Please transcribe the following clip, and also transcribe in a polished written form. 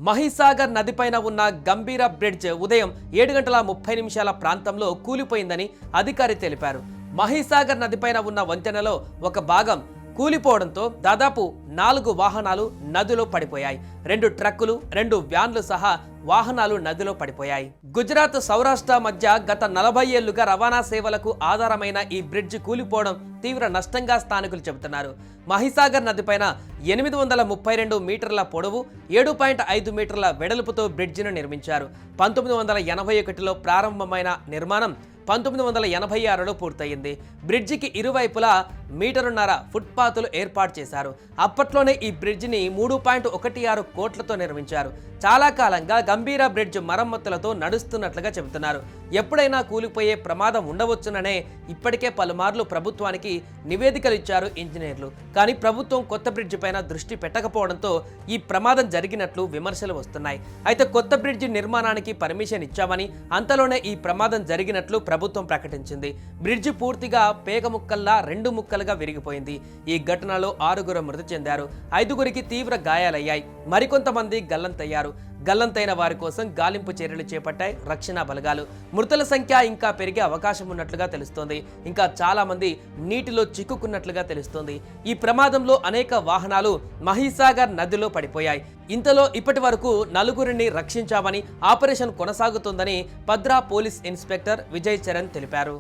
మహీసాగర్ నదిపైన ఉన్న గంభీర బ్రిడ్జ్ ఉదయం 7:30 ప్రాంతంలో కూలిపోయిందని అధికారి తెలిపారు. మహీసాగర్ నదిపైన ఉన్న వంతెనలో ఒక భాగం కూలిపోవడంతో దాదాపు 4 వాహనాలు నదిలో పడిపోయాయి. 2 ట్రక్కులు 2 వ్యాన్లు సహా వాహనాలు నదిలో పడిపోయాయి. గుజరాత్ సౌరాష్ట్ర మధ్య గత 40 ఏళ్లుగా రవాణా సేవలకు ఆధారమైన ఈ బ్రిడ్జ్ కూలిపోవడం తీవ్ర నష్టంగా స్థానికులు చెబుతున్నారు. మహీసాగర్ నదిపైన 832 మీటర్ల పొడవు 7.5 మీటర్ల వెడల్పుతో బ్రిడ్జిను నిర్మించారు. 1981లో ప్రారంభమైన నిర్మాణం 1986లో పూర్తయింది. బ్రిడ్జికి ఇరువైపులా 1.5 మీటర్ల ఫుట్పాత్లు ఏర్పాటు చేశారు. అప్పట్లోనే ఈ బ్రిడ్జిని 3.16 కోట్లతో నిర్మించారు. చాలా కాలంగా గంభీర బ్రిడ్జ్ మరమ్మతులతో నడుస్తున్నట్లుగా చెబుతున్నారు. ఎప్పుడైనా కూలిపోయే ప్రమాదం ఉండవచ్చుననే ఇప్పటికే పలుమార్లు ప్రభుత్వానికి నివేదికలు ఇచ్చారు ఇంజనీర్లు. కానీ ప్రభుత్వం కొత్త బ్రిడ్జి పైన దృష్టి పెట్టకపోవడంతో ఈ ప్రమాదం జరిగినట్లు విమర్శలు వస్తున్నాయి. అయితే కొత్త బ్రిడ్జి నిర్మాణానికి పర్మిషన్ ఇచ్చామని, అంతలోనే ఈ ప్రమాదం జరిగినట్లు ప్రభుత్వం ప్రకటించింది. బ్రిడ్జి పూర్తిగా పేగ ముక్కల్లా 2 ముక్కలుగా విరిగిపోయింది. ఈ ఘటనలో 6 మృతి చెందారు. 5 తీవ్ర గాయాలయ్యాయి. మరికొంతమంది గల్లంతయ్యారు. గల్లంతైన వారి కోసం గాలింపు చర్యలు చేపట్టాయి రక్షణ బలగాలు. మృతుల సంఖ్య ఇంకా పెరిగే అవకాశం ఉన్నట్లుగా తెలుస్తోంది. ఇంకా చాలా మంది నీటిలో చిక్కుకున్నట్లుగా తెలుస్తోంది. ఈ ప్రమాదంలో అనేక వాహనాలు మహీసాగర్ నదిలో పడిపోయాయి. ఇంతలో ఇప్పటి వరకు 4 రక్షించామని, ఆపరేషన్ కొనసాగుతోందని పద్రా పోలీస్ ఇన్స్పెక్టర్ విజయ్ చరణ్ తెలిపారు.